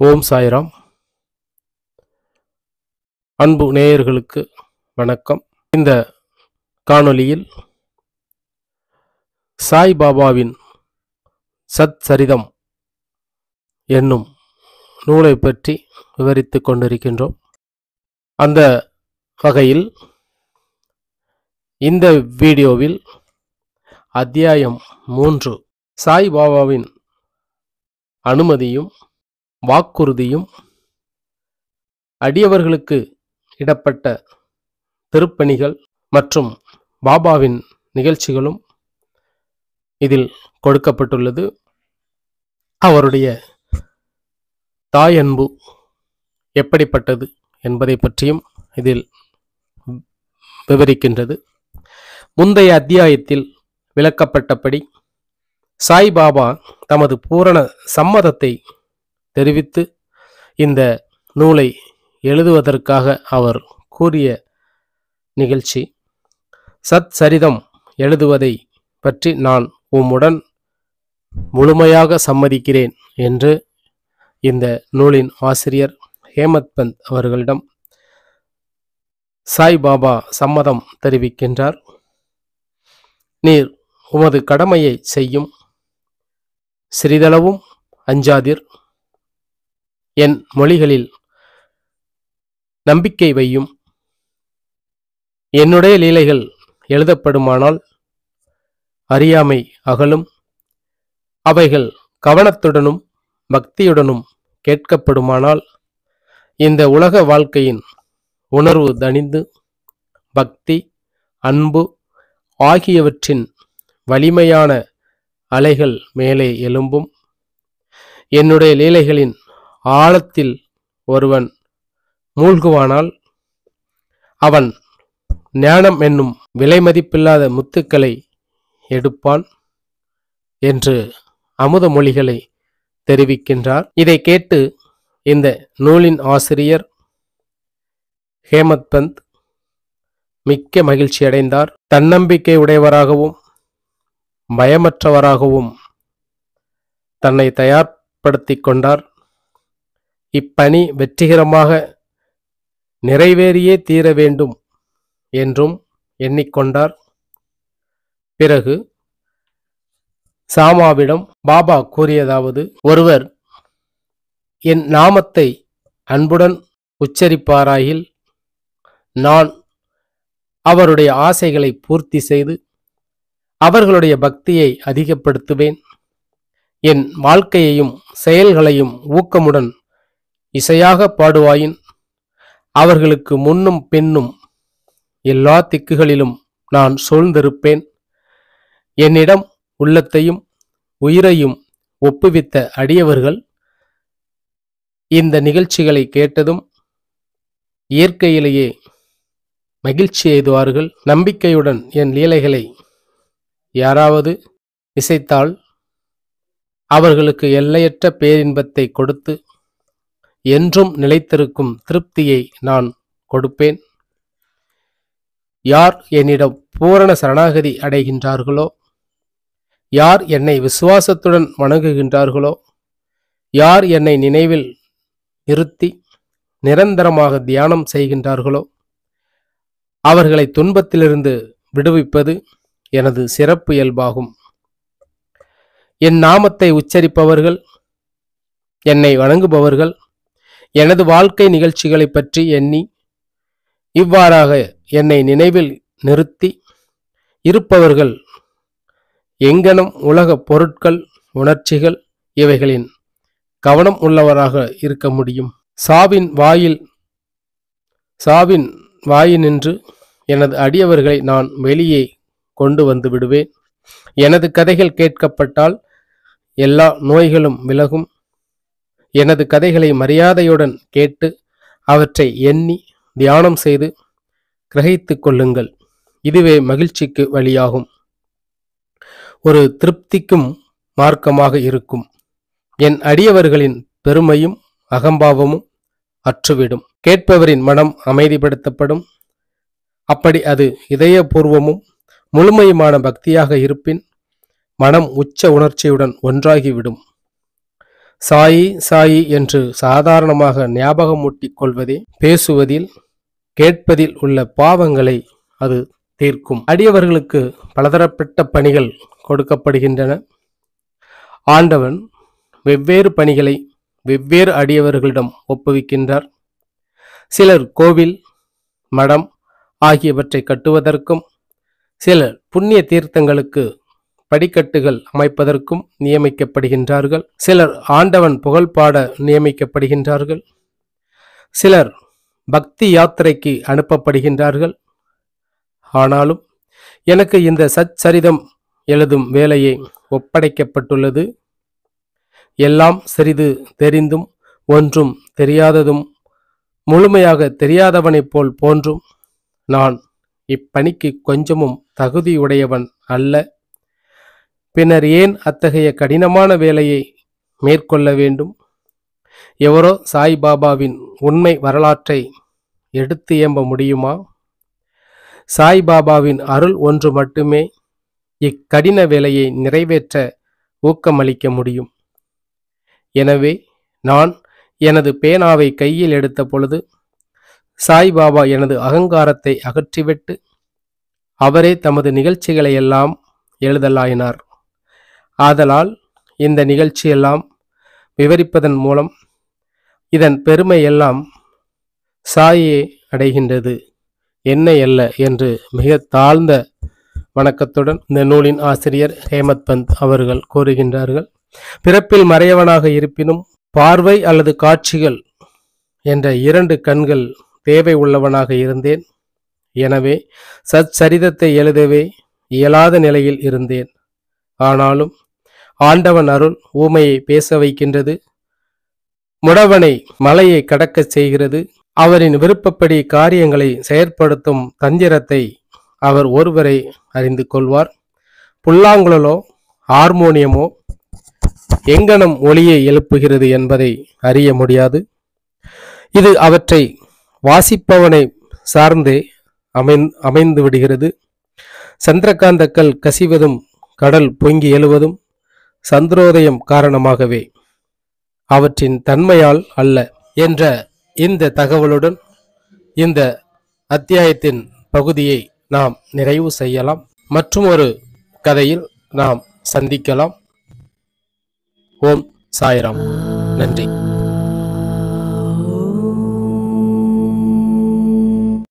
ஓம் சாய்ராம். அன்பு நேயர்களுக்கு வணக்கம். இந்த காணொளியில் சாய் பாபாவின் சத் சரிதம் என்னும் நூலை பற்றி விவரித்துக் கொண்டிருக்கின்றோம். அந்த வகையில் இந்த வீடியோவில் அத்தியாயம் 3 சாய் பாபாவின் அனுமதியும் வாக்குறுதியும் அடியவர்களுக்கு இடப்பட்ட திருப்பணிகள் மற்றும் பாபாவின் நிகழ்ச்சிகளும் இதில் கொடுக்கப்பட்டுள்ளது. அவருடைய தாய் அன்பு எப்படிப்பட்டது என்பதை பற்றியும் இதில் விவரிக்கின்றது. முந்தைய அத்தியாயத்தில் விளக்கப்பட்டபடி சாய்பாபா தமது பூரண சம்மதத்தை தெரிவித்து இந்த நூலை எழுதுவதற்காக அவர் கூறிய நிகழ்ச்சி, சத் சரிதம் எழுதுவதை பற்றி நான் உம்முடன் முழுமையாக சம்மதிக்கிறேன் என்று இந்த நூலின் ஆசிரியர் ஹேமத் பந்த் அவர்களிடம் சாய்பாபா சம்மதம் தெரிவிக்கின்றார். நீர் உமது கடமையை செய்யும், சிறிதளவும் அஞ்சாதிர், என் மொழிகளில் நம்பிக்கை வையும். என்னுடைய லீலைகள் எழுதப்படுமானால் அறியாமை அகலும். அவைகள் கவனத்துடனும் பக்தியுடனும் கேட்கப்படுமானால் இந்த உலக வாழ்க்கையின் உணர்வு தணிந்து பக்தி, அன்பு ஆகியவற்றின் வலிமையான அலைகள் மேலே எழும்பும். என்னுடைய லீலைகளின் ஆழத்தில் ஒருவன் மூழ்குவானால் அவன் ஞானம் என்னும் விலைமதிப்பில்லாத முத்துக்களை எடுப்பான் என்று அமுத மொழிகளை தெரிவிக்கின்றார். இதை கேட்டு இந்த நூலின் ஆசிரியர் ஹேமத் பந்த் மிக்க மகிழ்ச்சி அடைந்தார். தன்னம்பிக்கை உடையவராகவும் பயமற்றவராகவும் தன்னை தயார்படுத்திக் கொண்டார். இப்பணி வெற்றிகரமாக நிறைவேறியே தீர வேண்டும் என்றும் எண்ணிக்கொண்டார். பிறகு சாமாவிடம் பாபா கூறியதாவது: ஒருவர் என் நாமத்தை அன்புடன் உச்சரிப்பாராயில் நான் அவருடைய ஆசைகளை பூர்த்தி செய்து அவர்களுடைய பக்தியை அதிகப்படுத்துவேன். என் வாழ்க்கையையும் செயல்களையும் ஊக்கமுடன் இசையாக பாடுவாயின் அவர்களுக்கு முன்னும் பின்னும் எல்லா திக்குகளிலும் நான் சூழ்ந்திருப்பேன். என்னிடம் உள்ளத்தையும் உயிரையும் ஒப்புவித்த அடியவர்கள் இந்த நிகழ்ச்சிகளை கேட்டதும் இயற்கையிலேயே மகிழ்ச்சி எய்துவார்கள். நம்பிக்கையுடன் என் லீலைகளை யாராவது இசைத்தால் அவர்களுக்கு எல்லையற்ற பேரின்பத்தை கொடுத்து என்றும் நிலைத்திருக்கும் திருப்தியை நான் கொடுப்பேன். யார் என்னிடம் பூரண சரணாகதி அடைகின்றார்களோ, யார் என்னை விசுவாசத்துடன் வணங்குகின்றார்களோ, யார் என்னை நினைவில் இருத்தி நிரந்தரமாக தியானம் செய்கின்றார்களோ அவர்களை துன்பத்திலிருந்து விடுவிப்பது எனது சிறப்பு இயல்பாகும். என் நாமத்தை உச்சரிப்பவர்கள், என்னை வணங்குபவர்கள் எனது வாழ்க்கை நிகழ்ச்சிகளை பற்றி எண்ணி இவ்வாறாக என்னை நினைவில் நிறுத்தி இருப்பவர்கள் எங்கனம் உலக பொருட்கள், உணர்ச்சிகள் இவைகளின் கவனம் உள்ளவராக இருக்க முடியும். சாவின் வாயினின்று எனது அடியவர்களை நான் வெளியே கொண்டு வந்து விடுவேன். எனது கதைகள் கேட்கப்பட்டால் எல்லா நோய்களும் விலகும். எனது கதைகளை மரியாதையுடன் கேட்டு அவற்றை எண்ணி தியானம் செய்து கிரகித்து கொள்ளுங்கள். இதுவே மகிழ்ச்சிக்கு வழியாகும், ஒரு திருப்திக்கும் மார்க்கமாக இருக்கும். என் அடியவர்களின் பெருமையும் அகம்பாவமும் அற்றுவிடும். கேட்பவரின் மனம் அமைதிப்படுத்தப்படும். அப்படி அது இதயபூர்வமும் முழுமையுமான பக்தியாக இருப்பின் மனம் உச்ச உணர்ச்சியுடன் ஒன்றாகிவிடும். சாயி சாயி என்று சாதாரணமாக ஞாபகமூட்டிக் கொள்வதே பேசுவதில் கேட்பதில் உள்ள பாவங்களை அது தீர்க்கும். அடியவர்களுக்கு பலதரப்பட்ட பணிகள் கொடுக்கப்படுகின்றன. ஆண்டவன் வெவ்வேறு பணிகளை வெவ்வேறு அடியவர்களிடம் ஒப்புவிக்கின்றார். சிலர் கோவில், மடம் ஆகியவற்றை கட்டுவதற்கும், சிலர் புண்ணிய தீர்த்தங்களுக்கு படிக்கட்டுகள் அமைப்பதற்கும் நியமிக்கப்படுகின்றார்கள். சிலர் ஆண்டவன் புகழ்பாட நியமிக்கப்படுகின்றார்கள். சிலர் பக்தி யாத்திரைக்கு அனுப்பப்படுகின்றார்கள். ஆனாலும் எனக்கு இந்த சச்சரிதம் எழுதும் வேலையை ஒப்படைக்கப்பட்டுள்ளது. எல்லாம் சிறிது தெரிந்தும் ஒன்றும் தெரியாததும் முழுமையாக தெரியாதவனைப் போல் போன்றும் நான் இப்பணிக்கு கொஞ்சமும் தகுதியுடையவன் அல்ல. பின்னர் ஏன் அத்தகைய கடினமான வேலையை மேற்கொள்ள வேண்டும்? எவரோ சாய்பாபாவின் உண்மை வரலாற்றை எடுத்து ஏம்ப முடியுமா? சாய்பாபாவின் அருள் ஒன்று மட்டுமே இக்கடின வேலையை நிறைவேற்ற ஊக்கமளிக்க முடியும். எனவே நான் எனது பேனாவை கையில் எடுத்த பொழுது சாய்பாபா எனது அகங்காரத்தை அகற்றிவிட்டு அவரே தமது நிகழ்ச்சிகளை எல்லாம் எழுதலாயினார். ஆதலால் இந்த நிகழ்ச்சியெல்லாம் விவரிப்பதன் மூலம் இதன் பெருமை எல்லாம் சாயே அடைகின்றது, என்னை அல்ல என்று மிக தாழ்ந்த வணக்கத்துடன் இந்த நூலின் ஆசிரியர் ஹேமத் பந்த் அவர்கள் கூறுகின்றார்கள். பிறப்பில் மறையவனாக இருப்பினும் பார்வை அல்லது காட்சிகள் என்ற 2 கண்கள் தேவை உள்ளவனாக இருந்தேன். எனவே சச்சரிதத்தை எழுதவே இயலாத நிலையில் இருந்தேன். ஆனாலும் ஆண்டவன் அருள் ஊமையை பேச வைக்கின்றது, முடவனை மலையை கடக்கச் செய்கிறது. அவரின் விருப்பப்படி காரியங்களை செயற்படுத்தும் தந்திரத்தை அவர் ஒருவரை அறிந்து கொள்வார். புல்லாங்குழலோ ஹார்மோனியமோ எங்கனம் ஒளியை எழுப்புகிறது என்பதை அறிய முடியாது. இது அவற்றை வாசிப்பவனை சார்ந்தே அமைந்து விடுகிறது. சந்திரகாந்தக்கல் கசிவதும் கடல் பொங்கி எழுவதும் சந்திரோதயம் காரணமாகவே, அவற்றின் தன்மையால் அல்ல என்ற இந்த தகவலுடன் இந்த அத்தியாயத்தின் பகுதியை நாம் நிறைவு செய்யலாம். மற்றும் ஒரு கதையில் நாம் சந்திக்கலாம். ஓம் சாய்ராம். நன்றி.